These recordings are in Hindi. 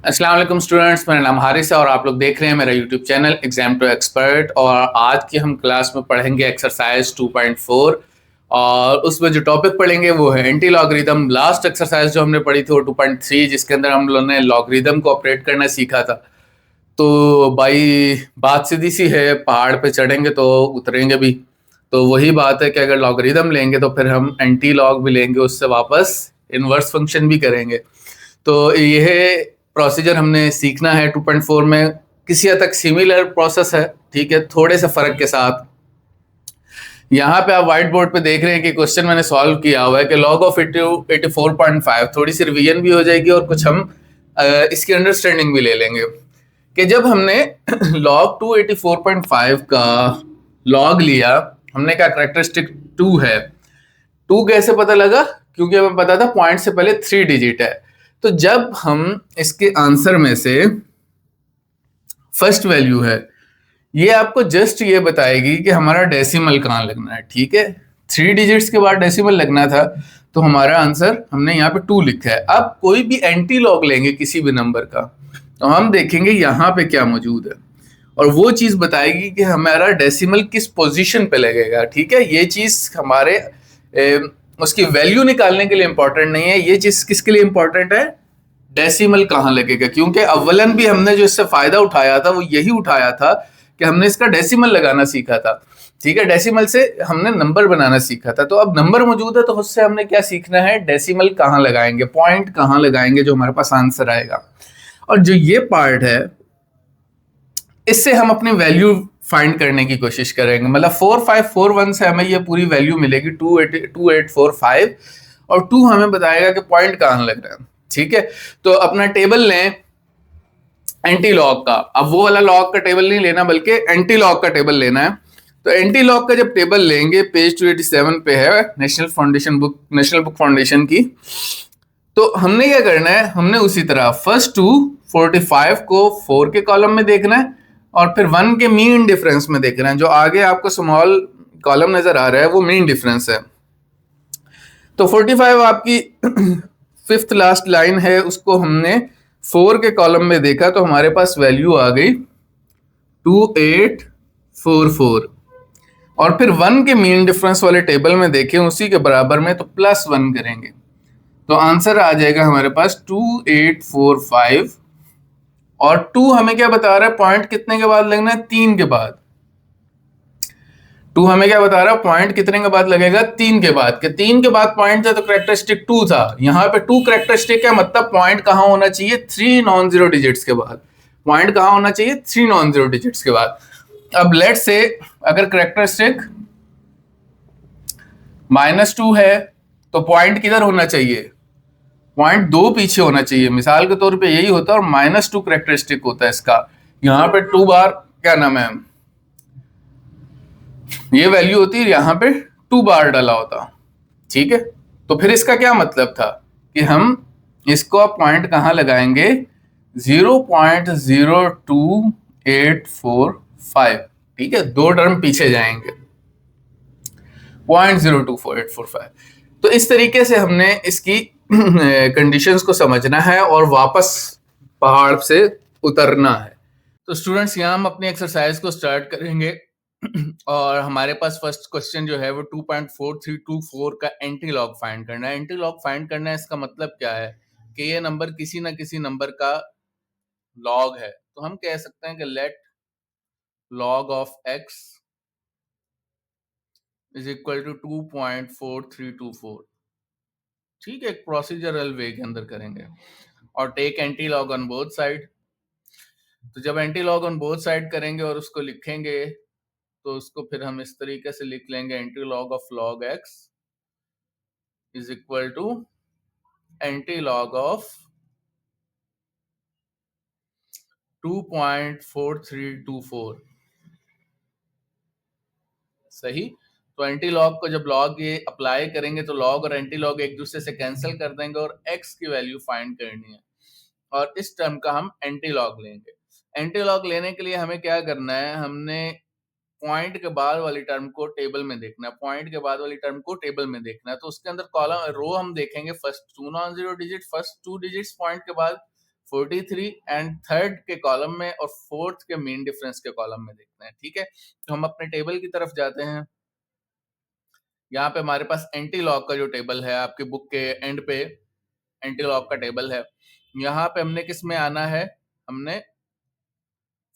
अस्सलाम वालेकुम स्टूडेंट्स, मेरा नाम हारिस है और आप लोग देख रहे हैं मेरा YouTube channel exam to expert. और आज की हम क्लास में पढ़ेंगे एक्सरसाइज 2.4 और उसमें जो टॉपिक पढ़ेंगे वो है एंटी लॉगरिदम। लास्ट एक्सरसाइज जो हमने पढ़ी थी वो 2.3 जिसके अंदर हम लोगों ने लॉगरिदम को ऑपरेट करना सीखा था। तो भाई बात सीधी सी है, पहाड़ पे चढ़ेंगे तो उतरेंगे भी। तो वही बात है कि अगर लॉगरिदम लेंगे तो फिर हम एंटी लॉग भी लेंगे, उससे वापस इनवर्स फंक्शन भी करेंगे। तो यह प्रोसीजर हमने सीखना है 2.4 में। किसी हद तक सिमिलर प्रोसेस है, ठीक है, थोड़े से फर्क के साथ। यहाँ पे आप व्हाइट बोर्ड पे देख रहे हैं कि क्वेश्चन मैंने सॉल्व किया हुआ है कि लॉग ऑफ 84.5। थोड़ी सी रिवीजन भी हो जाएगी और कुछ हम इसकी अंडरस्टैंडिंग भी ले लेंगे कि जब हमने लॉग 284.5 का लॉग लिया, हमने कहा करेक्टरिस्टिक 2 है। 2 कैसे पता लगा? क्योंकि हमें पता था पॉइंट से पहले 3 डिजिट है। तो जब हम इसके आंसर में से फर्स्ट वैल्यू है, ये आपको जस्ट ये बताएगी कि हमारा डेसिमल कहाँ लगना है, ठीक है। 3 डिजिट्स के बाद डेसिमल लगना था, तो हमारा आंसर हमने यहाँ पे 2 लिखा है। अब कोई भी एंटी लॉग लेंगे किसी भी नंबर का, तो हम देखेंगे यहाँ पे क्या मौजूद है और वो चीज बताएगी कि हमारा डेसिमल किस पोजीशन पे लगेगा, ठीक है। ये चीज हमारे उसकी वैल्यू निकालने के लिए इंपॉर्टेंट नहीं है, ये चीज किसके लिए इंपॉर्टेंट है? डेसिमल कहाँ लगेगा। क्योंकि अव्वलन भी हमने जो इससे फायदा उठाया था वो यही उठाया था कि हमने इसका डेसिमल लगाना सीखा था, ठीक है। डेसिमल से हमने नंबर बनाना सीखा था। तो अब नंबर मौजूद है तो उससे हमने क्या सीखना है? डेसिमल कहाँ लगाएंगे, पॉइंट कहाँ लगाएंगे, जो हमारे पास आंसर आएगा। और जो ये पार्ट है, इससे हम अपनी वैल्यू फाइंड करने की कोशिश करेंगे। मतलब 4541 से हमें ये पूरी वैल्यू मिलेगी 2845 और 2 हमें बताएगा कि पॉइंट कहाँ लग रहा है, ठीक है। तो अपना टेबल लें एंटी लॉग का। अब वो वाला लॉग का टेबल नहीं लेना बल्कि एंटी लॉग का टेबल लेना है। तो एंटी लॉग का जब टेबल लेंगे, पेज 287 पे है नेशनल बुक फाउंडेशन की। तो हमने क्या करना है, हमने उसी तरह फर्स्ट 245 को 4 के कॉलम में देखना है और फिर 1 के मीन डिफरेंस में देखना है। जो आगे आपको स्मॉल कॉलम नजर आ रहा है वो मीन डिफरेंस है। तो 45 आपकी फिफ्थ लास्ट लाइन है, उसको हमने 4 के कॉलम में देखा तो हमारे पास वैल्यू आ गई 2844। और फिर 1 के मीन डिफरेंस वाले टेबल में देखें उसी के बराबर में, तो +1 करेंगे तो आंसर आ जाएगा हमारे पास 2845। और 2 हमें क्या बता रहा है? पॉइंट कितने के बाद लगना है? 3 के बाद। 2 हमें क्या बता रहा है? पॉइंट कितने के बाद लगेगा? 3 के बाद। कि 3 के बाद पॉइंट था तो करेक्टरिस्टिक 2 था। यहाँ पे 2 करेक्टरिस्टिक है, मतलब पॉइंट कहाँ होना चाहिए? 3 नॉन जीरो डिजिट्स के बाद। पॉइंट कहाँ होना चाहिए? 3 नॉन जीरो डिजिट्स के बाद। अब लेट से अगर करेक्टरिस्टिक -2 है तो पॉइंट किधर होना चाहिए? पॉइंट 2 पीछे होना चाहिए। मिसाल के तौर पे यही होता है और -2 करेक्टरिस्टिक होता है इसका। यहाँ पे 2 बार क्या नाम है, ये वैल्यू होती है, यहाँ पे 2 बार डाला होता, ठीक है। तो फिर इसका क्या मतलब था कि हम इसको अब पॉइंट कहाँ लगाएंगे? 0.02845, ठीक है। 2 टर्म पीछे जाएंगे, 0.024845। तो इस तरीके से हमने इसकी कंडीशंस को समझना है और वापस पहाड़ से उतरना है। तो स्टूडेंट्स, यहाँ हम अपनी एक्सरसाइज को स्टार्ट करेंगे और हमारे पास फर्स्ट क्वेश्चन जो है वो 2.4324 का एंटी लॉग फाइंड करना है। एंटी लॉग फाइंड करना है, इसका मतलब क्या है कि ये नंबर किसी ना किसी नंबर का लॉग है। तो हम कह सकते हैं कि let log of x is equal to 2.4324, ठीक है। एक प्रोसीजरल वे के अंदर करेंगे और take anti log on both side. तो जब anti log on both side करेंगे और उसको लिखेंगे तो उसको फिर हम इस तरीके से लिख लेंगे, anti log of log x is equal to anti log of 2.4324। सही। तो एंटी लॉग को जब लॉग ये अप्लाई करेंगे तो लॉग और एंटी लॉग एक दूसरे से कैंसिल कर देंगे और x की वैल्यू फाइंड करनी है और इस टर्म का हम एंटी लॉग लेंगे। एंटी लॉग लेने के लिए हमें क्या करना है? हमने पॉइंट के बाद वाली टर्म को टेबल में देखना है। पॉइंट के बाद वाली टर्म को टेबल में देखना है। तो उसके अंदर कॉलम रो हम देखेंगे, first 2 non zero digit, first 2 digits point के बाद, 43 एंड थर्ड के कॉलम में और फोर्थ के मीन डिफरेंस के कॉलम में देखते हैं, ठीक है। तो हम अपने टेबल की तरफ जाते हैं। यहाँ पे हमारे पास एंटी लॉग का जो टेबल है, आपके बुक के एंड पे एंटी लॉग का टेबल है। यहाँ पे हमने किस में आना है, हमने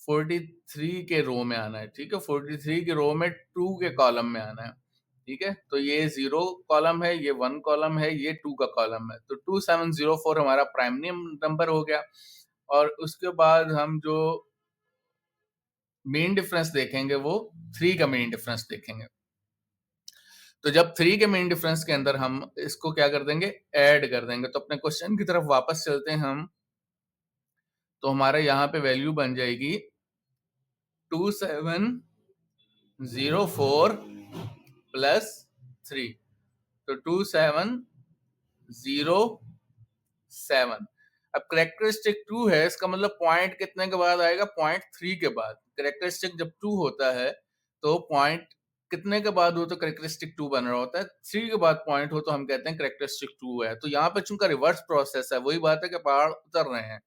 43 के रो में आना है, ठीक है। 43 के रो में 2 के कॉलम में आना है, ठीक है। तो ये 0 कॉलम है, ये 1 कॉलम है, ये 2 का कॉलम है। तो 2704 हमारा प्राइमरी नंबर हो गया। और उसके बाद हम जो मेन डिफरेंस देखेंगे वो 3 का मेन डिफरेंस देखेंगे। तो जब 3 के मेन डिफरेंस के अंदर हम इसको क्या कर देंगे, ऐड कर देंगे। तो अपने क्वेश्चन की तरफ वापस चलते हैं हम। तो हमारा यहाँ पे वैल्यू बन जाएगी 2704 प्लस 3, तो 2707। अब करेक्टरिस्टिक 2 है, इसका मतलब पॉइंट कितने के बाद आएगा, पॉइंट 3 के बाद। करेक्टरिस्टिक जब 2 होता है तो पॉइंट कितने के बाद हो तो करेक्टरिस्टिक 2 बन रहा होता है, 3 के बाद पॉइंट हो तो हम कहते हैं करेक्टरिस्टिक 2 है। तो यहाँ पे चूंकि रिवर्स प्रोसेस है, वही बात है कि पहाड़ उतर रहे हैं।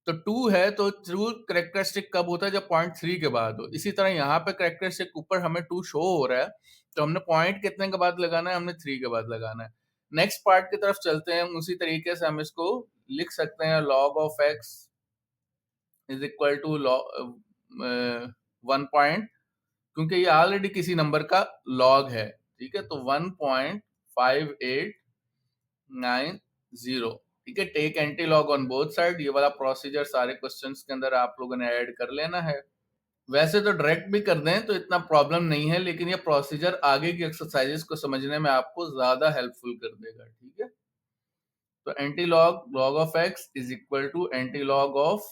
तो 2 है तो ट्रू करेक्टरिस्टिक कब होता है, जब पॉइंट 3 के बाद हो। इसी तरह यहाँ पे करेक्टरिस्टिक ऊपर हमें 2 शो हो रहा है, तो हमने पॉइंट कितने के बाद लगाना है, हमने 3 के बाद लगाना है। नेक्स्ट पार्ट की तरफ चलते हैं। उसी तरीके से हम इसको लिख सकते हैं, log of x is equal to 1 point, क्योंकि ये ऑलरेडी किसी नंबर का लॉग है, ठीक है। तो 1.5890, ठीक है। Take anti log on both side, ये वाला प्रोसीजर सारे क्वेश्चंस के अंदर आप लोगों ने ऐड कर लेना है। वैसे तो डायरेक्ट भी कर दें तो इतना प्रॉब्लम नहीं है, लेकिन ये प्रोसीजर आगे की एक्सरसाइजेस को समझने में आपको ज्यादा हेल्पफुल कर देगा, ठीक है। तो anti log log of x is equal to anti log of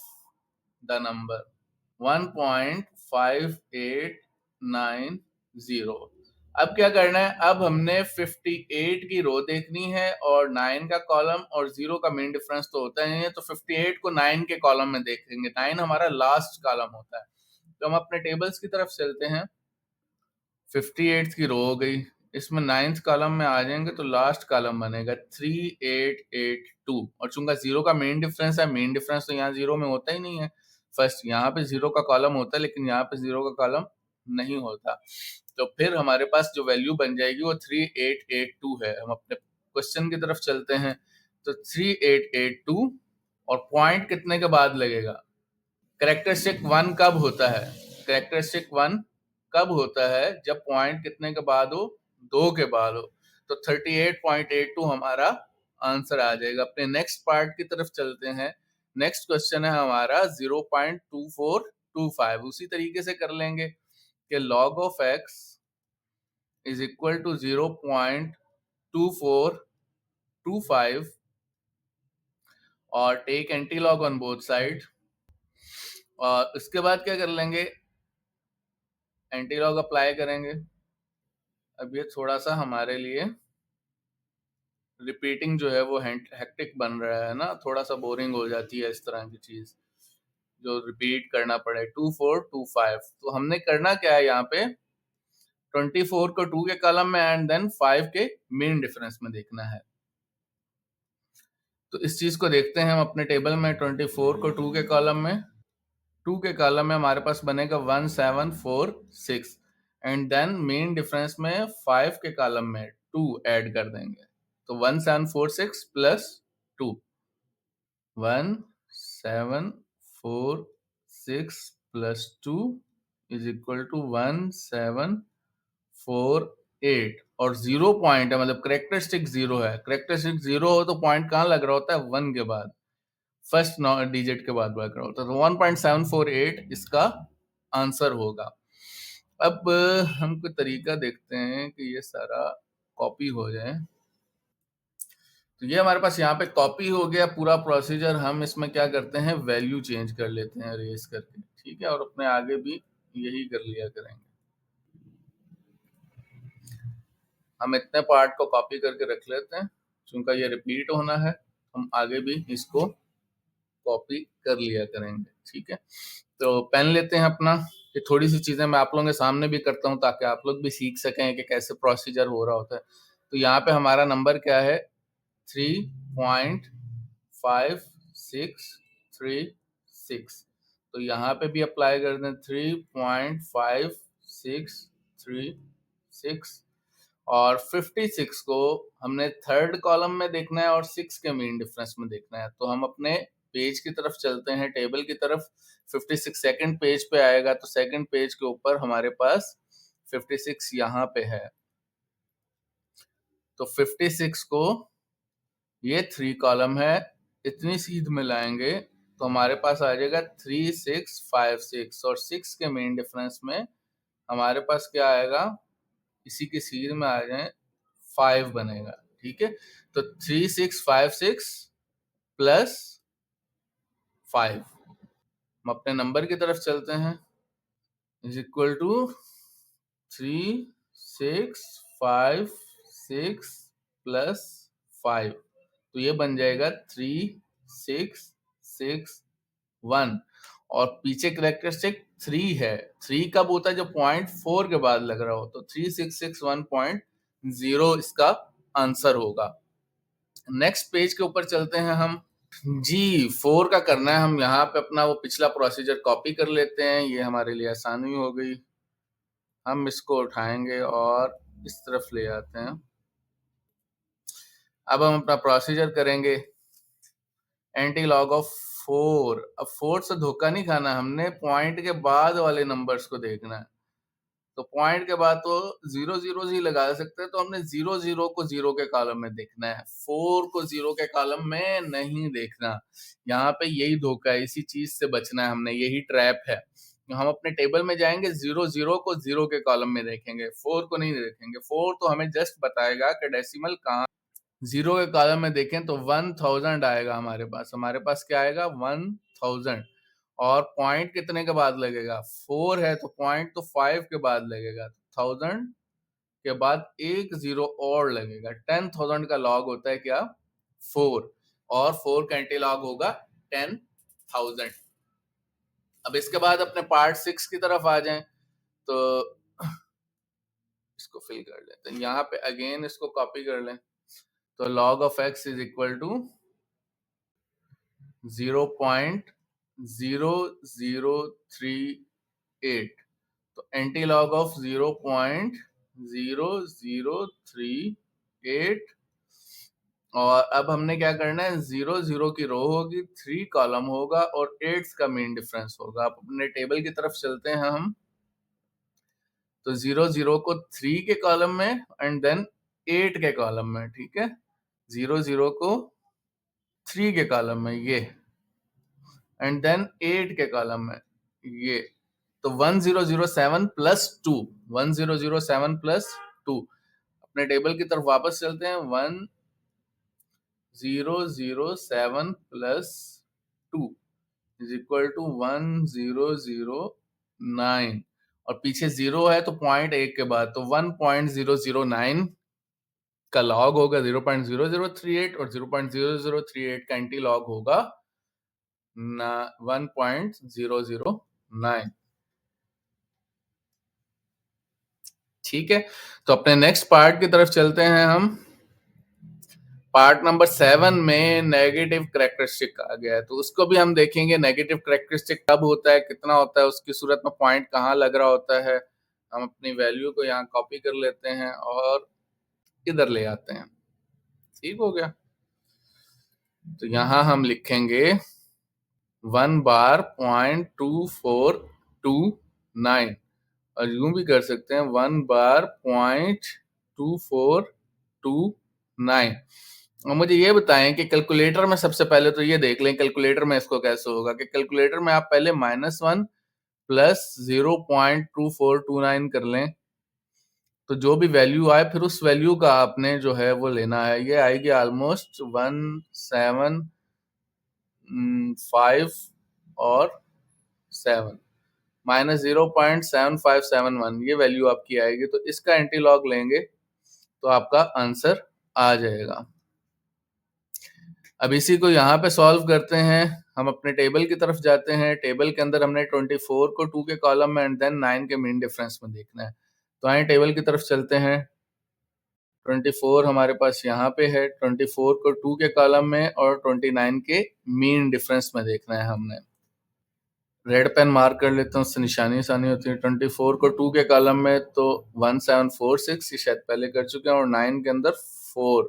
the number 1.5890। अब क्या करना है, अब हमने 58 की रो देखनी है और 9 का कॉलम, और 0 का मेन डिफरेंस तो होता ही है। तो 58 को 9 के कॉलम में देखेंगे, 9 हमारा लास्ट कॉलम होता है। तो हम अपने टेबल्स की तरफ चलते हैं। 58 की रो हो गई, इसमें 9th कॉलम में आ जाएंगे तो लास्ट कॉलम बनेगा 3882। और चूंकि 0 का मेन डिफरेंस है, मेन डिफरेंस तो यहाँ 0 में होता ही नहीं है। फर्स्ट यहाँ पे 0 का कॉलम होता है, लेकिन यहाँ पे 0 का कॉलम नहीं होता। तो फिर हमारे पास जो वैल्यू बन जाएगी वो 3882 है। हम अपने क्वेश्चन की तरफ चलते हैं। तो 3882 और पॉइंट कितने के बाद लगेगा, करेक्टरिस्टिक 1 कब होता है, करेक्टरिस्टिक 1 कब होता है, जब पॉइंट कितने के बाद हो, 2 के बाद हो। तो 38.82 हमारा आंसर आ जाएगा। अपने नेक्स्ट पार्ट की तरफ चलते हैं। नेक्स्ट क्वेश्चन है हमारा 0.2425। उसी तरीके से कर लेंगे कि log of x is equal to 0.2425 और take anti log on both side. और उसके बाद क्या कर लेंगे, एंटी लॉग अप्लाई करेंगे। अब ये थोड़ा सा हमारे लिए रिपीटिंग जो है वो हेक्टिक बन रहा है ना, थोड़ा सा बोरिंग हो जाती है इस तरह की चीज जो रिपीट करना पड़े। 2425 तो हमने करना क्या है, यहाँ पे 24 को 2 के कॉलम में एंड देन 5 के मेन डिफरेंस में देखना है। तो इस चीज को देखते हैं हम अपने टेबल में। 24 को 2 के कॉलम में, 2 के कॉलम में हमारे पास बनेगा 1746 एंड देन मेन डिफरेंस में 5 के कॉलम में 2 ऐड कर देंगे। तो 1746 plus 2, 1746 plus 2 is equal to 1748। और 0 पॉइंट है, मतलब करेक्टरिस्टिक 0 है। करेक्टरिस्टिक 0 हो तो पॉइंट कहाँ लग रहा होता है, 1 के बाद, फर्स्ट डिजिट के बाद लग रहा होता है। तो 1.748 इसका आंसर होगा। अब हम कोई तरीका देखते हैं कि ये सारा कॉपी हो जाए। तो ये हमारे पास यहाँ पे कॉपी हो गया पूरा प्रोसीजर। हम इसमें क्या करते हैं, वैल्यू चेंज कर लेते हैं रेस करके, ठीक है। और अपने आगे भी यही कर लिया करेंगे। हम इतने पार्ट को कॉपी करके रख लेते हैं, चूंकि ये रिपीट होना है, हम आगे भी इसको कॉपी कर लिया करेंगे, ठीक है। तो पेन लेते हैं अपना। ये थोड़ी सी चीजें मैं आप लोगों के सामने भी करता हूँ ताकि आप लोग भी सीख सकें कि कैसे प्रोसीजर हो रहा होता है। तो यहाँ पे हमारा नंबर क्या है, 3.56 3.536, तो यहाँ पे भी अप्लाई कर दें 3.5636, और 56 को हमने थर्ड कॉलम में देखना है और 6 के मीन डिफरेंस में देखना है। तो हम अपने पेज की तरफ चलते हैं, टेबल की तरफ। 56 सेकंड पेज पे आएगा, तो सेकंड पेज के ऊपर हमारे पास 56 यहाँ पे है। तो 56 को, ये 3 कॉलम है, इतनी सीध में लाएंगे तो हमारे पास आ जाएगा 3656, और 6 के मेन डिफरेंस में हमारे पास क्या आएगा, इसी के सीध में आ जाए 5 बनेगा। ठीक है, तो 3656 प्लस 5, हम अपने नंबर की तरफ चलते हैं, इज इक्वल टू 3656 प्लस 5, तो ये बन जाएगा 3661, और पीछे करेक्टरिस्टिक 3 है। 3 कब होता है, जब 0.4 के बाद लग रहा हो, तो 3661.0 इसका आंसर होगा। नेक्स्ट पेज के ऊपर चलते हैं हम। जी 4 का करना है, हम यहाँ पे अपना वो पिछला प्रोसीजर कॉपी कर लेते हैं, ये हमारे लिए आसानी हो गई। हम इसको उठाएंगे और इस तरफ ले आते हैं। अब हम अपना प्रोसीजर करेंगे, एंटी लॉग ऑफ 4। अब 4 से धोखा नहीं खाना, हमने पॉइंट के बाद वाले नंबर्स को देखना है। तो पॉइंट के बाद तो 0 0 ही लगा सकते हैं, तो हमने 0 0 को 0 के कॉलम में देखना है, 4 को 0 के कॉलम में नहीं देखना। यहाँ पे यही धोखा है, इसी चीज से बचना है हमने, यही ट्रैप है। हम अपने टेबल में जाएंगे, 0 0 को 0 के कॉलम में देखेंगे, 4 को नहीं देखेंगे। 4 तो हमें जस्ट बताएगा कि डेसिमल कहाँ। 0 के कॉलम में देखें तो 1000 आएगा हमारे पास क्या आएगा, 1000। और पॉइंट कितने के बाद लगेगा, 4 है, तो पॉइंट तो 5 के बाद लगेगा, 1000 के बाद एक 0 और लगेगा। 10,000 का लॉग होता है क्या, 4, और 4 का एंटी लॉग होगा 10,000। अब इसके बाद अपने पार्ट 6 की तरफ आ जाएं, तो इसको फिल कर लेते हैं। यहाँ पे अगेन इसको कॉपी कर लें, तो log of x is equal to 0.0038, तो एंटी लॉग ऑफ 0.0038, और अब हमने क्या करना है, 0 0 की रो होगी, 3 कॉलम होगा, और 8 का मीन डिफरेंस होगा। अब अपने टेबल की तरफ चलते हैं हम, तो 0 0 को 3 के कॉलम में एंड देन 8 के कॉलम में। ठीक है, 0 0 को 3 के कॉलम में ये, एंड देन 8 के कॉलम में ये, तो 1007 प्लस 2, 1007 प्लस 2। अपने टेबल की तरफ वापस चलते हैं, 1007 प्लस 2 इज इक्वल टू 1009, और पीछे 0 है तो पॉइंट 1 के बाद, तो 1.009 का लॉग होगा 0.0038, और 0.0038 का एंटी लॉग होगा 1.009। ठीक है, तो अपने नेक्स्ट पार्ट की तरफ चलते हैं हम। पार्ट नंबर 7 में नेगेटिव करेक्टरिस्टिक आ गया है, तो उसको भी हम देखेंगे। नेगेटिव करेक्टरिस्टिक कब होता है, कितना होता है, उसकी सूरत में पॉइंट कहाँ लग रहा होता है। हम अपनी वैल्यू को यहाँ कॉपी कर लेते हैं और इधर ले आते हैं। ठीक हो गया, तो यहाँ हम लिखेंगे 1 बार 0.2429, और यूं भी कर सकते हैं 1 बार 0.2429। और मुझे ये बताएं कि कैलकुलेटर में सबसे पहले तो ये देख लें कैलकुलेटर में इसको कैसे होगा, कि कैलकुलेटर में आप पहले -1 प्लस 0.2429 कर लें, तो जो भी वैल्यू आए फिर उस वैल्यू का आपने जो है वो लेना है। ये आएगी ऑलमोस्ट 175 और 7 माइनस 0.7571, ये वैल्यू आपकी आएगी। तो इसका एंटी लॉग लेंगे तो आपका आंसर आ जाएगा। अब इसी को यहाँ पे सॉल्व करते हैं। हम अपने टेबल की तरफ जाते हैं, टेबल के अंदर हमने 24 को 2 के कॉलम में एंड देन 9 के मीन डिफरेंस में देखना है। तो आए टेबल की तरफ चलते हैं, 24 हमारे पास यहाँ पे है, 24 को 2 के कॉलम में और 29 के मीन डिफरेंस में देखना है हमने। रेड पेन मार्क कर लेता हूँ, उससे निशानी आसानी होती है। 24 को 2 के कॉलम में तो 1746, ये शायद पहले कर चुके हैं, और 9 के अंदर 4,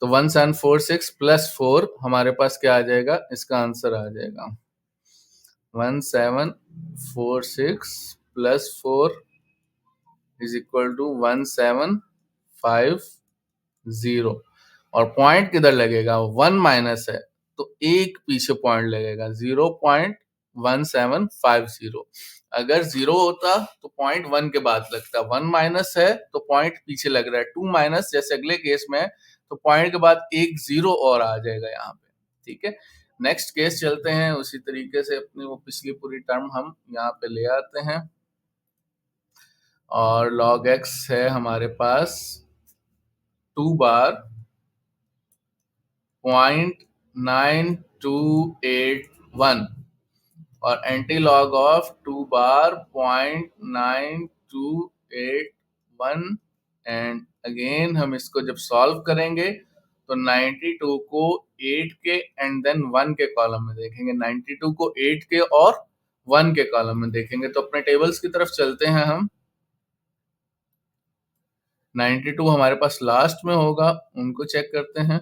तो 1746 प्लस 4 हमारे पास क्या आ जाएगा, इसका आंसर आ जाएगा 1746 प्लस 4 इज इक्वल टू 1750, और पॉइंट किधर लगेगा, 1 माइनस है तो एक पीछे पॉइंट लगेगा, 0.1750। अगर 0 होता तो पॉइंट 1 के बाद लगता, 1 माइनस है तो पॉइंट पीछे लग रहा है, 2 माइनस जैसे अगले केस में तो पॉइंट के बाद एक 0 और आ जाएगा यहाँ पे। ठीक है, नेक्स्ट केस चलते हैं, उसी तरीके से अपनी वो पिछली पूरी टर्म हम यहाँ पे ले आते हैं, और log x है हमारे पास 2 बार 0.9281 और anti log of 2 bar 0.9281, and again हम इसको जब सॉल्व करेंगे तो 92 को 8 के एंड देन 1 के कॉलम में देखेंगे, 92 को 8 के और 1 के कॉलम में देखेंगे। तो अपने टेबल्स की तरफ चलते हैं हम। 92 हमारे पास लास्ट में होगा, उनको चेक करते हैं।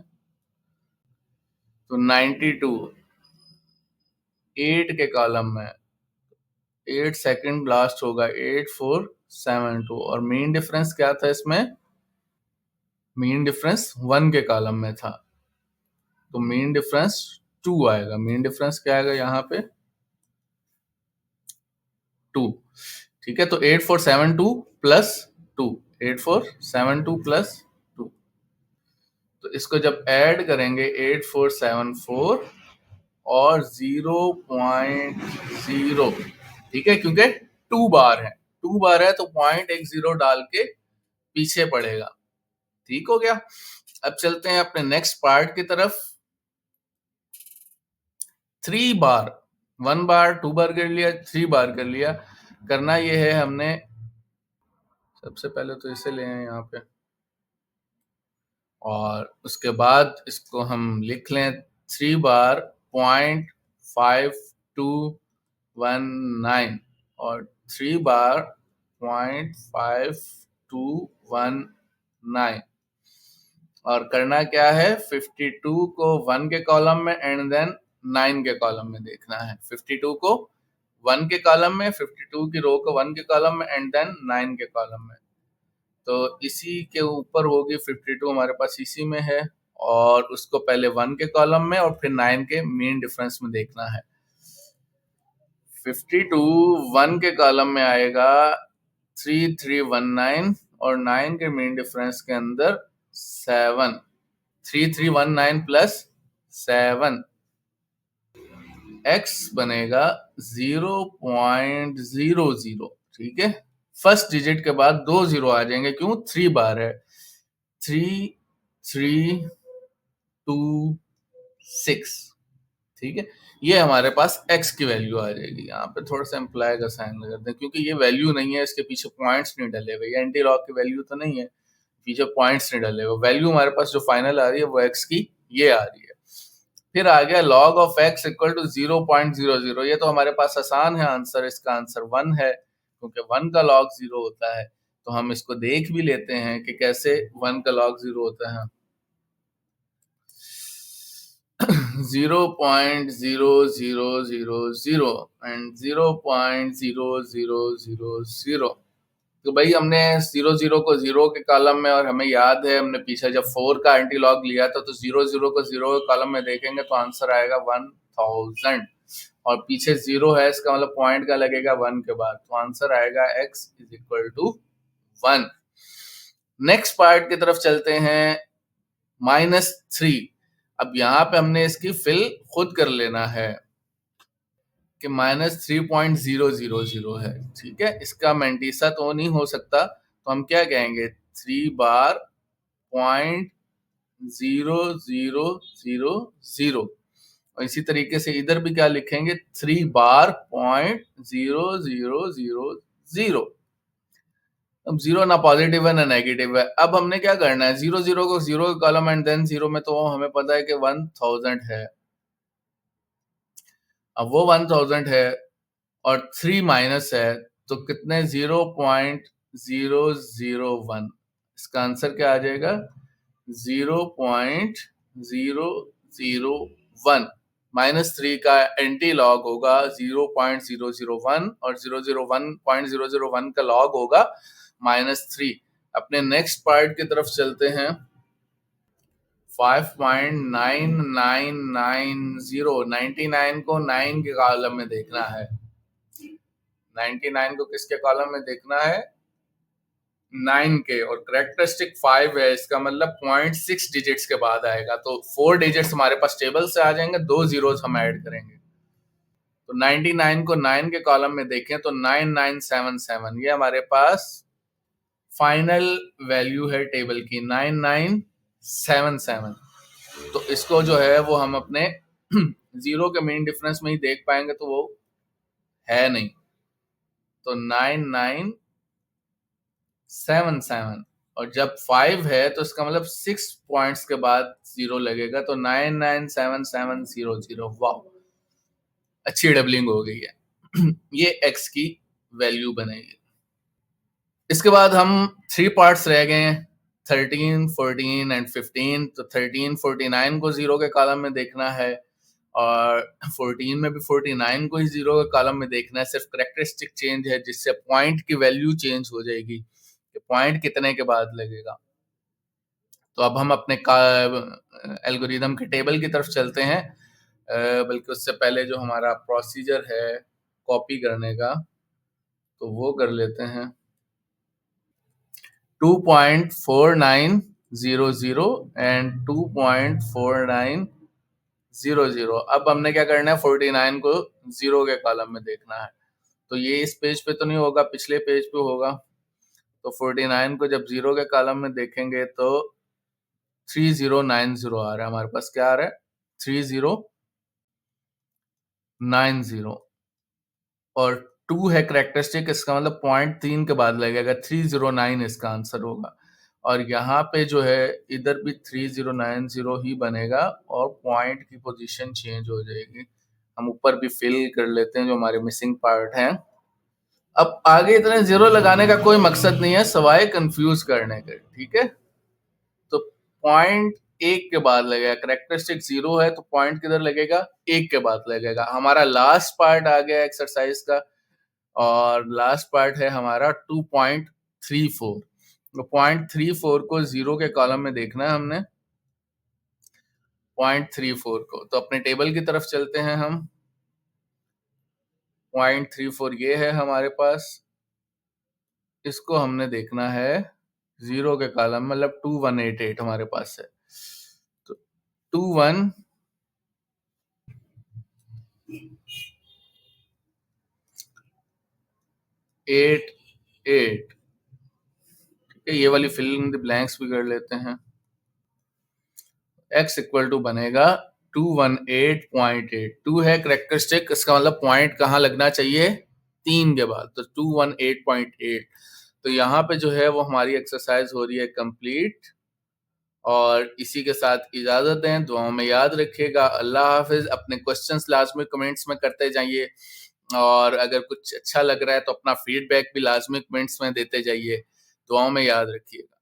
तो 92 8 के कॉलम में 8 सेकंड लास्ट होगा, 8472, और मीन डिफरेंस क्या था इसमें, मीन डिफरेंस 1 के कॉलम में था, तो मीन डिफरेंस 2 आएगा। मीन डिफरेंस क्या आएगा यहाँ पे, 2। ठीक है, तो 8472 प्लस 2, 8472 प्लस 2, तो इसको जब ऐड करेंगे 8474 और 0.0, ठीक है, क्योंकि 2 बार है, 2 बार है तो पॉइंट एक 0 डाल के पीछे पड़ेगा। ठीक हो गया। अब चलते हैं अपने नेक्स्ट पार्ट की तरफ। 3 बार, 1 बार 2 बार कर लिया, 3 बार कर लिया। करना ये है हमने, सबसे पहले तो इसे ले आए यहाँ पे, और उसके बाद इसको हम लिख लें 3 बार 0.5219 और 3 बार 0.5219, और करना क्या है, 52 को 1 के कॉलम में एंड देन 9 के कॉलम में देखना है। 52 को 1 के कॉलम में, 52 की रो को 1 के कॉलम में एंड देन 9 के कॉलम में, तो इसी के ऊपर होगी 52 हमारे पास इसी में है, और उसको पहले 1 के कॉलम में और फिर 9 के मीन डिफरेंस में देखना है। 52 1 के कॉलम में आएगा 3319 और 9 के मीन डिफरेंस के अंदर 7, 3319 प्लस 7, x बनेगा 0.00। ठीक है, फर्स्ट डिजिट के बाद 2 0 आ जाएंगे, क्यों, 3 बार है, 3326। ठीक है, ये हमारे पास x की वैल्यू आ जाएगी। यहाँ पे थोड़ा सा एम्प्लॉय का साइन लगा दें, क्योंकि ये वैल्यू नहीं है, इसके पीछे पॉइंट्स नहीं डले हुए, ये एंटी लॉग की वैल्यू तो नहीं है, पीछे पॉइंट्स नहीं डले हुए। वैल्यू हमारे पास जो फाइनल आ रही है वो x की ये आ रही है। फिर आ गया log of x equal to 0.00। ये तो हमारे पास आसान है आंसर, इसका आंसर 1 है, क्योंकि 1 का log 0 होता है। तो हम इसको देख भी लेते हैं कि कैसे 1 का log 0 होता है। 0.0000 एंड 0.0000। तो भाई हमने 00 को 0 के कॉलम में, और हमें याद है हमने पीछे जब 4 का एंटी लॉग लिया था तो 00 को 0 के कॉलम में देखेंगे तो आंसर आएगा 1000, और पीछे 0 है, इसका मतलब पॉइंट का लगेगा 1 के बाद, तो आंसर आएगा x is equal to 1। Next part की तरफ चलते हैं, -3। अब यहाँ पे हमने इसकी फिल खुद कर लेना है कि -3.000 है। ठीक है, इसका मैंटीसा तो नहीं हो सकता, तो हम क्या कहेंगे, 3 बार 0.0000, और इसी तरीके से इधर भी क्या लिखेंगे, 3 बार 0.0000। अब 0 ना पॉजिटिव है ना नेगेटिव है। अब हमने क्या करना है, 0 0 को 0 के कॉलम एंड देन 0 में, तो हमें पता है कि 1000 है। अब वो 1000 है और 3 माइनस है, तो कितने, 0.001। इसका आंसर क्या आ जाएगा, 0.001 -3 का एंटी लॉग होगा 0.001 और 0.001 का लॉग होगा -3। अपने नेक्स्ट पार्ट की तरफ चलते हैं। 5.9990, 99 को 9 के कॉलम में देखना है। 99 को किसके कॉलम में देखना है, 9 के, और करेक्टरिस्टिक 5 है, इसका मतलब 0.6 डिजिट्स के बाद आएगा, तो 4 डिजिट्स हमारे पास टेबल से आ जाएंगे, 2 जीरोस हम ऐड करेंगे। तो 99 को 9 के कॉलम में देखें तो 9977, ये हमारे पास फाइनल वैल्यू है टेबल की, 9977। तो इसको जो है वो हम अपने जीरो के मीन डिफरेंस में ही देख पाएंगे, तो वो है नहीं, तो 9977, और जब 5 है तो इसका मतलब 6 पॉइंट्स के बाद 0 लगेगा, तो 997700। वाह, अच्छी डबलिंग हो गई है। ये x की वैल्यू बनेगी। इसके बाद हम 3 पार्ट्स रह गए हैं, 13, 14 एंड 15। तो 13, 49 को 0 के कॉलम में देखना है, और 14 में भी 49 को ही 0 के कॉलम में देखना है। सिर्फ करेक्टरिस्टिक चेंज है, जिससे पॉइंट की वैल्यू चेंज हो जाएगी कि पॉइंट कितने के बाद लगेगा। तो अब हम अपने एल्गोरिदम के टेबल की तरफ चलते हैं, बल्कि उससे पहले जो हमारा प्रोसीजर है कॉपी करने का, तो वो कर लेते हैं। 2.4900 एंड 2.4900। अब हमने क्या करना है, 49 को 0 के कॉलम में देखना है। तो ये इस पेज पे तो नहीं होगा, पिछले पेज पे होगा। तो 49 को जब 0 के कॉलम में देखेंगे तो 3090 आ रहा है हमारे पास। क्या आ रहा है, 3090, और 2 है करेक्टरिस्टिक, इसका मतलब 0.3 के बाद लगेगा, 309 इसका आंसर होगा। और यहाँ पे जो है इधर भी 3090 ही बनेगा, और पॉइंट की पोजीशन चेंज हो जाएगी। हम ऊपर भी फिल कर लेते हैं जो हमारे मिसिंग पार्ट हैं। अब आगे इतने 0 लगाने का कोई मकसद नहीं है, सवाए कंफ्यूज करने के, ठीक है। तो पॉइंट 1 के बाद लगेगा, करेक्टरिस्टिक 0 है तो पॉइंट किधर लगेगा, 1 के बाद लगेगा। हमारा लास्ट पार्ट आ गया एक्सरसाइज का, और लास्ट पार्ट है हमारा 2.34। तो 0.34 को 0 के कॉलम में देखना है हमने, 0.34 को। तो अपने टेबल की तरफ चलते हैं हम। 0.34 ये है हमारे पास, इसको हमने देखना है 0 के कॉलम, मतलब 2188 हमारे पास है। तो 2188, ठीक है। ये वाली फिल इन द ब्लैंक्स भी कर लेते हैं। x इक्वल टू बनेगा 218.8। 2 है करेक्टरिस्टिक, इसका मतलब पॉइंट कहाँ लगना चाहिए, 3 के बाद, तो 218.8। तो यहाँ पे जो है वो हमारी एक्सरसाइज हो रही है कंप्लीट, और इसी के साथ इजाजत दें। दुआओं में याद रखिएगा। अल्लाह हाफिज। अपने क्वेश्चंस लाजमी कमेंट्स में करते जाइए, और अगर कुछ अच्छा लग रहा है तो अपना फीडबैक भी लाजमी कमेंट्स में देते जाइए। दुआओं में याद रखिएगा।